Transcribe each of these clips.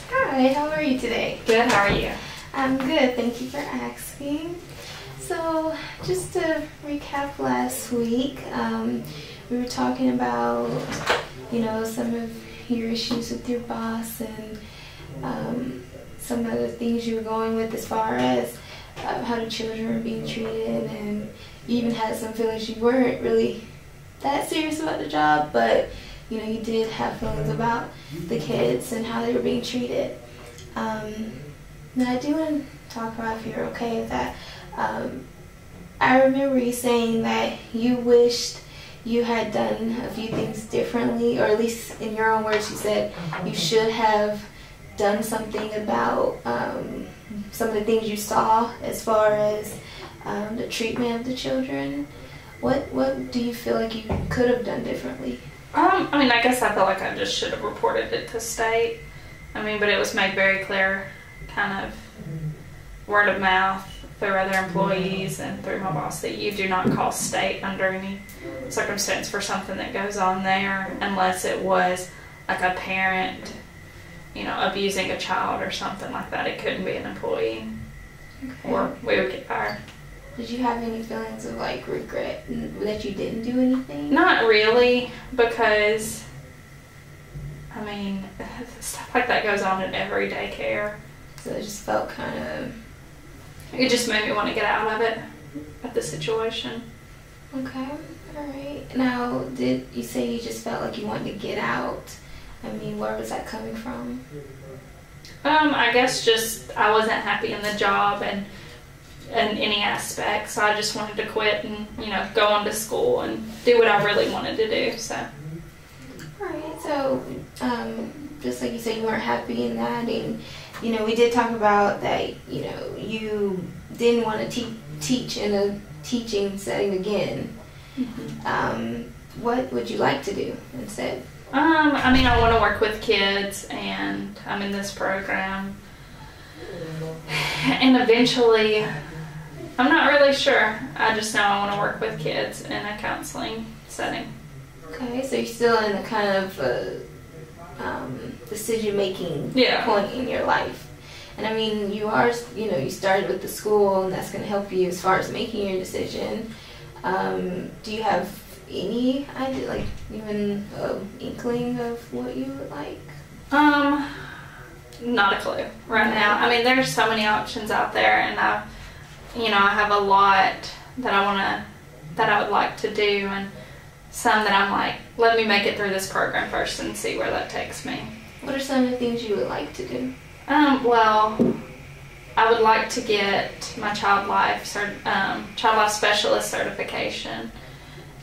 Hi, how are you today? Good, how are you? I'm good, thank you for asking. So, just to recap last week, we were talking about, some of your issues with your boss and some of the things you were going with as far as how the children were being treated, and you even had some feelings you weren't really that serious about the job, but you did have feelings about the kids and how they were being treated. Now I do want to talk about, if you're okay with that. I remember you saying that you wished you had done a few things differently, or at least in your own words, you said you should have done something about some of the things you saw as far as the treatment of the children. What do you feel like you could have done differently? I guess I feel like I just should have reported it to state. But it was made very clear, kind of word of mouth through other employees and through my boss, that you do not call state under any circumstance for something that goes on there, unless it was like a parent, abusing a child or something like that. It couldn't be an employee, or we would get fired. Did you have any feelings of regret that you didn't do anything? Not really, because stuff like that goes on in every daycare. So it just felt it just made me want to get out of it, at the situation. Okay, alright. Now, did you say you just felt like you wanted to get out? Where was that coming from? I guess just I wasn't happy in the job and in any aspect, so I just wanted to quit and, go on to school and do what I really wanted to do, so. Alright, so, just like you said, you weren't happy in that, and, we did talk about that, you didn't want to teach in a teaching setting again. Mm-hmm. What would you like to do instead? I want to work with kids, and I'm in this program, and eventually, I'm not really sure. I just know I want to work with kids in a counseling setting. Okay, so you're still in a kind of decision-making point in your life. And you are, you started with the school, and that's going to help you as far as making your decision. Do you have any idea, even inkling of what you would like? Not a clue right now. There's so many options out there, and I have a lot that I would like to do, and some that I'm like, let me make it through this program first and see where that takes me. What are some of the things you would like to do? Well, I would like to get my child life specialist certification,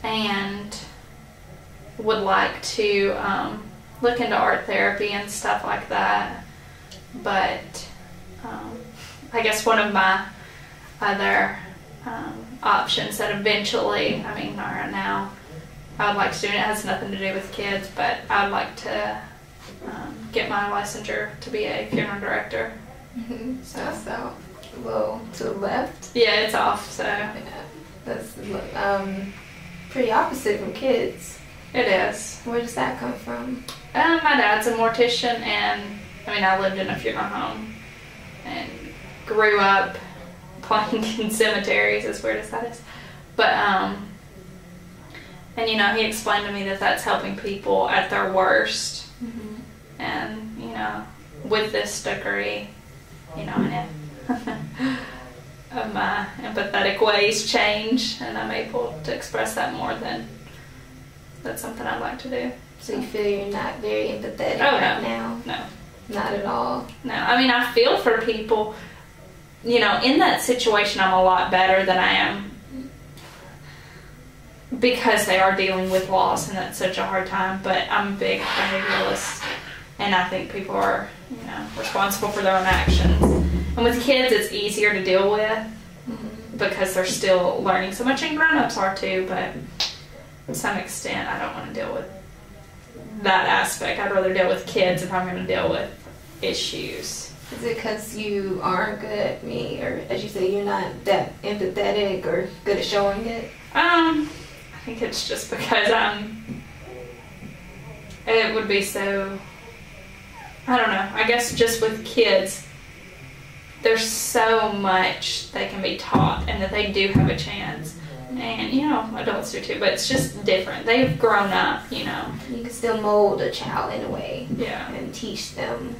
and would like to look into art therapy and stuff like that. But I guess one of my other options that eventually, not right now, I would like to do, and it has nothing to do with kids, but I would like to get my licensure to be a funeral director. Mm-hmm. So that's a little to the left. Yeah, it's off, so. Yeah, that's pretty opposite from kids. It is. Where does that come from? My dad's a mortician, and I lived in a funeral home and grew up playing in cemeteries, as weird as that is. But, and he explained to me that that's helping people at their worst. Mm-hmm. And, with this degree, and my empathetic ways change, and I'm able to express that more, then that's something I'd like to do. So you feel you're not very empathetic now? No. Not at all? No. I feel for people. In that situation, I'm a lot better than I am, because they are dealing with loss, and that's such a hard time. But I'm a big behavioralist, and I think people are, responsible for their own actions. And with kids, it's easier to deal with, mm-hmm. because they're still learning so much, and grown-ups are too, but to some extent, I don't want to deal with that aspect. I'd rather deal with kids if I'm going to deal with issues. Is it because you aren't good at me, or as you say, you're not that empathetic or good at showing it? I think it's just because I'm it would be so, I don't know, I guess just with kids, there's so much they can be taught and that they do have a chance. And, you know, adults do too, but it's just different. They've grown up, you know. You can still mold a child in a way. Yeah. And teach them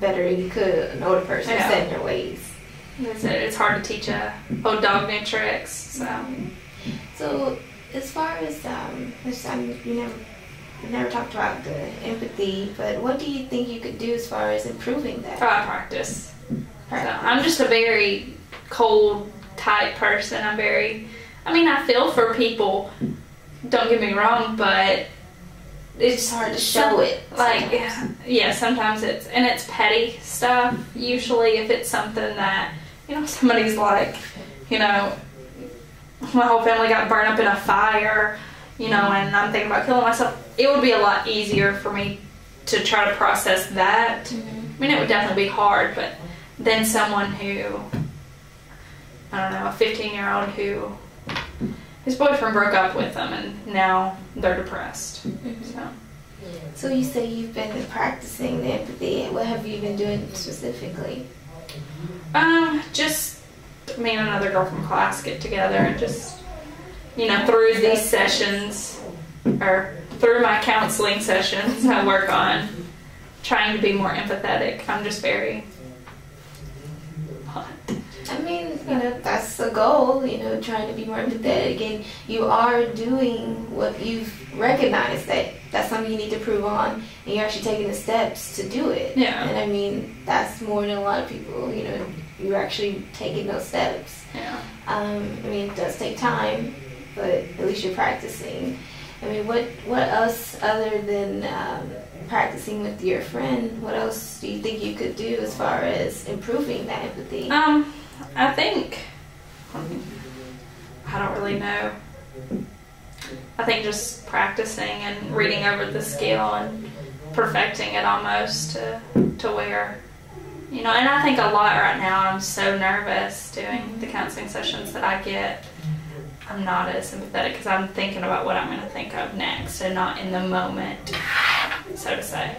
better than you could an older person set in their ways. It's hard to teach a old dog new tricks, so. So, as far as, you never talked about the empathy, but what do you think you could do as far as improving that? I practice. So, I'm just a very cold type person. I feel for people, don't get me wrong, but it's hard to show it. Like, yeah, sometimes it's petty stuff. Usually if it's something that, you know, somebody's like, you know, my whole family got burned up in a fire, you know, and I'm thinking about killing myself, it would be a lot easier for me to try to process that. Mm-hmm. I mean, it would definitely be hard, but then someone who, I don't know, a 15-year-old who his boyfriend broke up with him and now they're depressed. Mm-hmm. So you say you've been practicing the empathy. What have you been doing specifically? Just me and another girl from class get together and just, you know, through these sessions, or through my counseling sessions, I work on trying to be more empathetic. I'm just very I mean, you know, that's the goal, you know, trying to be more empathetic, and you are doing what you've recognized that's something you need to improve on, and you're actually taking the steps to do it. Yeah. And I mean, that's more than a lot of people, you know, you're actually taking those steps. Yeah. I mean, it does take time, but at least you're practicing. I mean, what else other than practicing with your friend, what else do you think you could do as far as improving that empathy? I think, I don't really know. I think just practicing and reading over the skill and perfecting it almost to where, you know, and I think a lot right now I'm so nervous doing the counseling sessions that I get. I'm not as sympathetic because I'm thinking about what I'm going to think of next and not in the moment, so to say.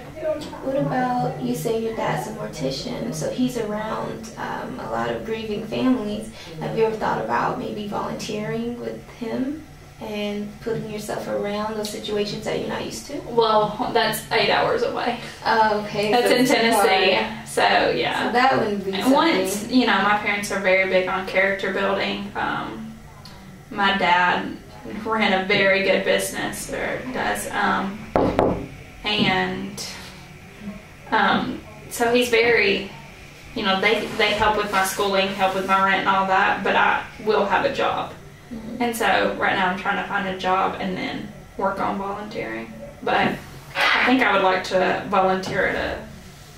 What about, you say your dad's a mortician, so he's around a lot of grieving families. Have you ever thought about maybe volunteering with him and putting yourself around those situations that you're not used to? Well, that's 8 hours away. Oh, okay. That's so in Tennessee, so yeah. So that wouldn't be something. Once, you know, my parents are very big on character building. My dad ran a very good business, or does, so he's very, you know, they help with my schooling, help with my rent and all that, but I will have a job. Mm-hmm. And so right now I'm trying to find a job and then work on volunteering. But I think I would like to volunteer at a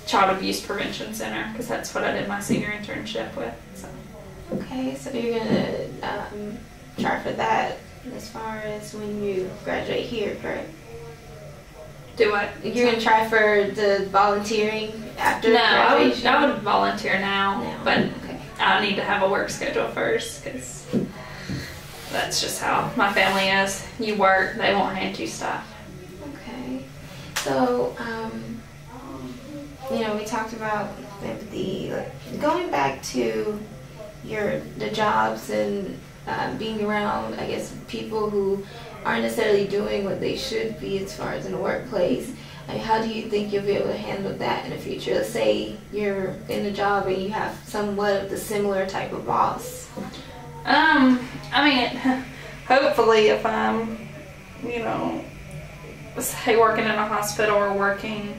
child abuse prevention center, because that's what I did my senior internship with. So. Okay, so you're going to try for that as far as when you graduate here, correct? Do what? You're going to try for the volunteering after graduation? I would volunteer now, but okay. I need to have a work schedule first, because that's just how my family is. You work, they won't hand you stuff. Okay. So, you know, we talked about empathy. Going back to the jobs and being around, I guess, people who aren't necessarily doing what they should be as far as in the workplace. I mean, how do you think you'll be able to handle that in the future? Let's say you're in a job and you have somewhat of the similar type of boss. I mean, hopefully if I'm, you know, say working in a hospital or working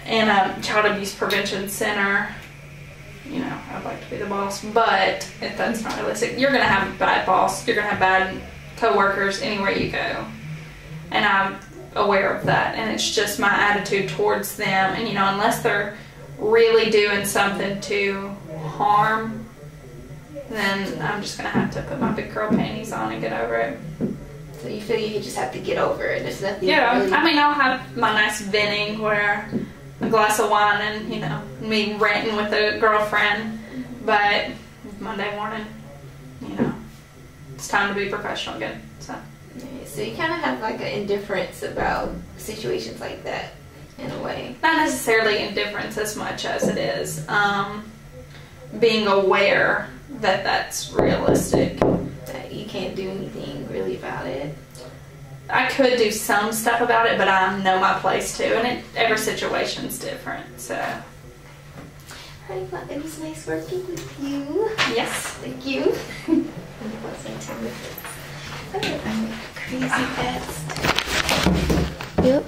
in a child abuse prevention center, you know, I'd like to be the boss, but if that's not realistic, you're going to have a bad boss, you're going to have bad co-workers anywhere you go, and I'm aware of that, and it's just my attitude towards them, and you know, unless they're really doing something to harm, then I'm just going to have to put my big girl panties on and get over it. So you feel you just have to get over it, there's nothing really... I mean, I'll have my nice venting where a glass of wine and, you know, me ranting with a girlfriend, but Monday morning, you know, it's time to be professional again. So So you kind of have like an indifference about situations like that in a way. Not necessarily indifference as much as it is being aware that that's realistic. That you can't do anything really about it. I could do some stuff about it, but I know my place too, and every situation's different, so. Alright, well, it was nice working with you. Yes. Thank you. I'm some time with this. I make crazy fast. Yep.